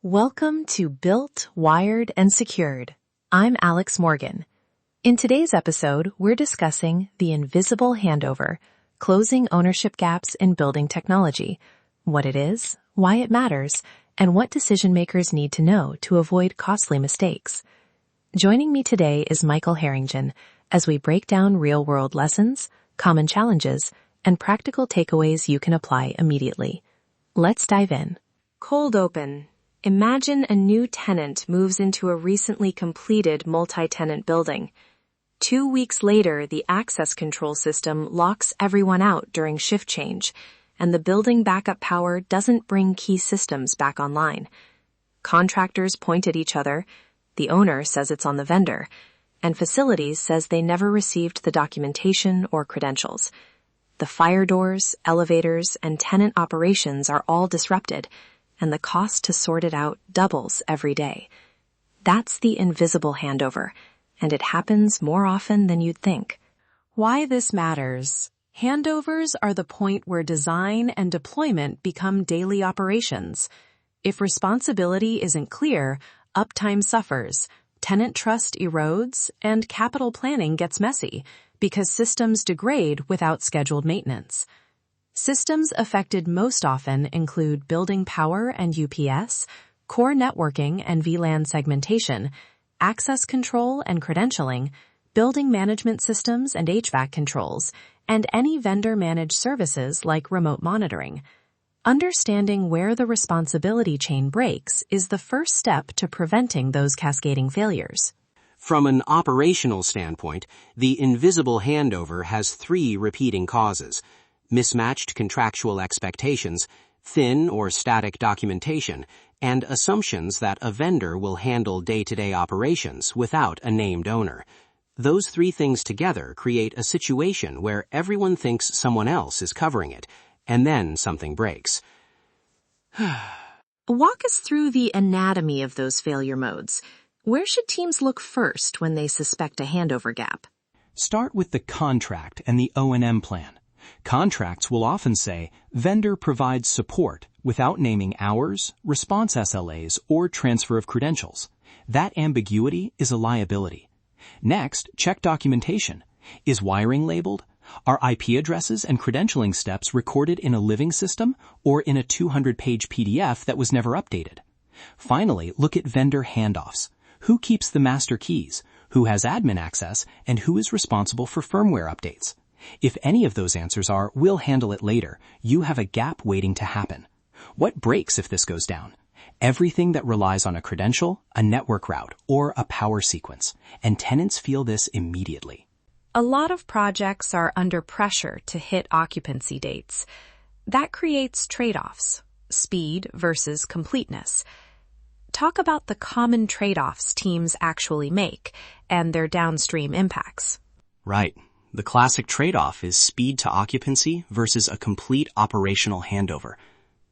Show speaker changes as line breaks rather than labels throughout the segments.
Welcome to Built, Wired, and Secured. I'm Alex Morgan. In today's episode, we're discussing the invisible handover, closing ownership gaps in building technology, what it is, why it matters, and what decision makers need to know to avoid costly mistakes. Joining me today is Michael Harrington as we break down real-world lessons, common challenges, and practical takeaways you can apply immediately. Let's dive in. Cold open. Imagine a new tenant moves into a recently completed multi-tenant building. 2 weeks later, the access control system locks everyone out during shift change, and the building backup power doesn't bring key systems back online. Contractors point at each other, the owner says it's on the vendor, and facilities says they never received the documentation or credentials. The fire doors, elevators, and tenant operations are all disrupted, and the cost to sort it out doubles every day. That's the invisible handover, and it happens more often than you'd think. Why this matters. Handovers are the point where design and deployment become daily operations. If responsibility isn't clear, uptime suffers, tenant trust erodes, and capital planning gets messy because systems degrade without scheduled maintenance. Systems affected most often include building power and UPS, core networking and VLAN segmentation, access control and credentialing, building management systems and HVAC controls, and any vendor-managed services like remote monitoring. Understanding where the responsibility chain breaks is the first step to preventing those cascading failures.
From an operational standpoint, the invisible handover has 3 repeating causes: mismatched contractual expectations, thin or static documentation, and assumptions that a vendor will handle day-to-day operations without a named owner. Those 3 things together create a situation where everyone thinks someone else is covering it, and then something breaks.
Walk us through the anatomy of those failure modes. Where should teams look first when they suspect a handover gap?
Start with the contract and the O&M plan. Contracts will often say, vendor provides support without naming hours, response SLAs, or transfer of credentials. That ambiguity is a liability. Next, check documentation. Is wiring labeled? Are IP addresses and credentialing steps recorded in a living system or in a 200-page PDF that was never updated? Finally, look at vendor handoffs. Who keeps the master keys? Who has admin access? And who is responsible for firmware updates? If any of those answers are, we'll handle it later, you have a gap waiting to happen. What breaks if this goes down? Everything that relies on a credential, a network route, or a power sequence, and tenants feel this immediately.
A lot of projects are under pressure to hit occupancy dates. That creates trade-offs, speed versus completeness. Talk about the common trade-offs teams actually make and their downstream impacts.
Right. The classic trade-off is speed to occupancy versus a complete operational handover.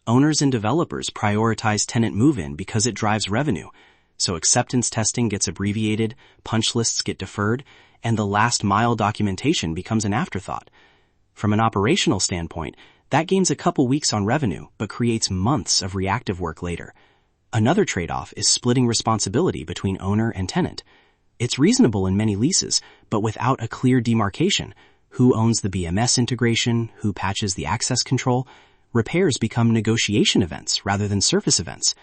Owners and developers prioritize tenant move-in because it drives revenue, so acceptance testing gets abbreviated, punch lists get deferred, and the last-mile documentation becomes an afterthought. From an operational standpoint, that gains a couple weeks on revenue but creates months of reactive work later. Another trade-off is splitting responsibility between owner and tenant. It's reasonable in many leases, but without a clear demarcation. Who owns the BMS integration? Who patches the access control? Repairs become negotiation events rather than surface events.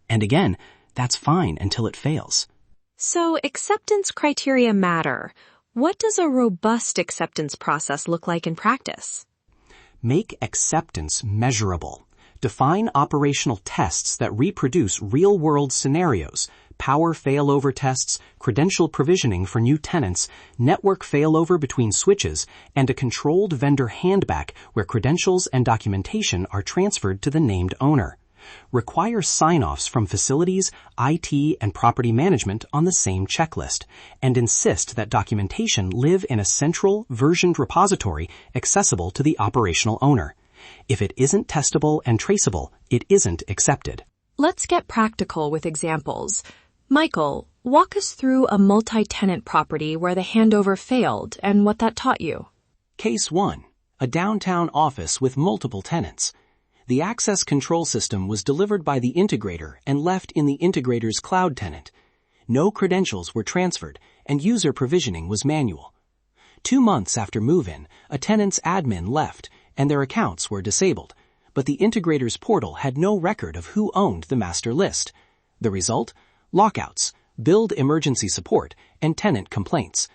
And again, that's fine until it fails.
So acceptance criteria matter. What does a robust acceptance process look like in practice?
Make acceptance measurable. Define operational tests that reproduce real-world scenarios, power failover tests, credential provisioning for new tenants, network failover between switches, and a controlled vendor handback where credentials and documentation are transferred to the named owner. Require sign-offs from facilities, IT, and property management on the same checklist, and insist that documentation live in a central, versioned repository accessible to the operational owner. If it isn't testable and traceable, it isn't accepted.
Let's get practical with examples. Michael, walk us through a multi-tenant property where the handover failed and what that taught you.
Case 1. A downtown office with multiple tenants. The access control system was delivered by the integrator and left in the integrator's cloud tenant. No credentials were transferred, and user provisioning was manual. 2 months after move-in, a tenant's admin left, and their accounts were disabled, but the integrator's portal had no record of who owned the master list. The result? Lockouts, build emergency support, and tenant complaints.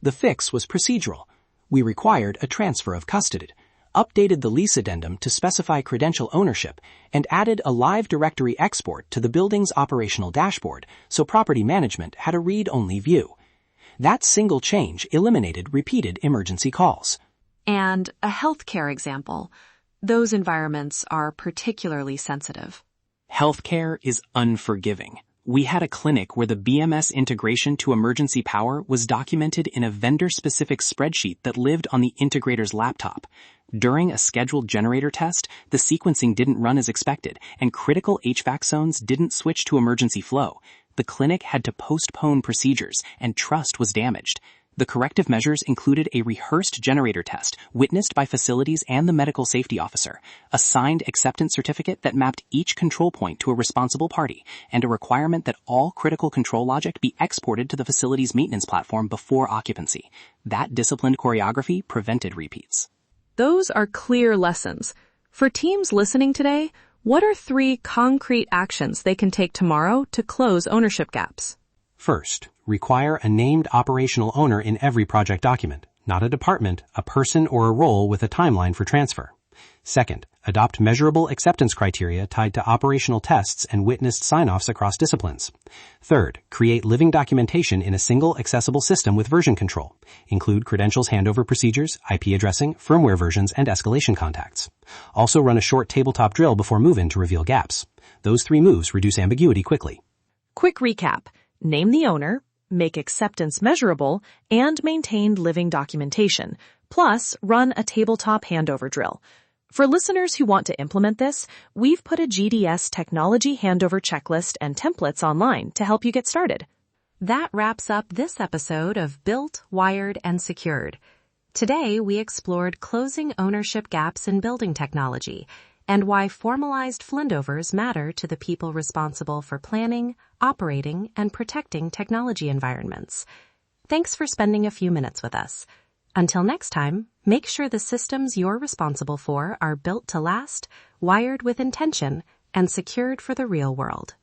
The fix was procedural. We required a transfer of custody, updated the lease addendum to specify credential ownership, and added a live directory export to the building's operational dashboard so property management had a read-only view. That single change eliminated repeated emergency calls.
And a healthcare example. Those environments are particularly sensitive.
Healthcare is unforgiving. We had a clinic where the BMS integration to emergency power was documented in a vendor-specific spreadsheet that lived on the integrator's laptop. During a scheduled generator test, the sequencing didn't run as expected, and critical HVAC zones didn't switch to emergency flow. The clinic had to postpone procedures, and trust was damaged. The corrective measures included a rehearsed generator test witnessed by facilities and the medical safety officer, a signed acceptance certificate that mapped each control point to a responsible party, and a requirement that all critical control logic be exported to the facility's maintenance platform before occupancy. That disciplined choreography prevented repeats.
Those are clear lessons. For teams listening today, what are 3 concrete actions they can take tomorrow to close ownership gaps?
First, require a named operational owner in every project document, not a department, a person, or a role with a timeline for transfer. Second, adopt measurable acceptance criteria tied to operational tests and witnessed sign-offs across disciplines. Third, create living documentation in a single accessible system with version control. Include credentials handover procedures, IP addressing, firmware versions, and escalation contacts. Also run a short tabletop drill before move-in to reveal gaps. Those 3 moves reduce ambiguity quickly.
Quick recap. Name the owner, make acceptance measurable, and maintain living documentation. Plus, run a tabletop handover drill. For listeners who want to implement this, we've put a GDS technology handover checklist and templates online to help you get started. That wraps up this episode of Built, Wired, and Secured. Today, we explored closing ownership gaps in building technology and why formalized handovers matter to the people responsible for planning, operating, and protecting technology environments. Thanks for spending a few minutes with us. Until next time, make sure the systems you're responsible for are built to last, wired with intention, and secured for the real world.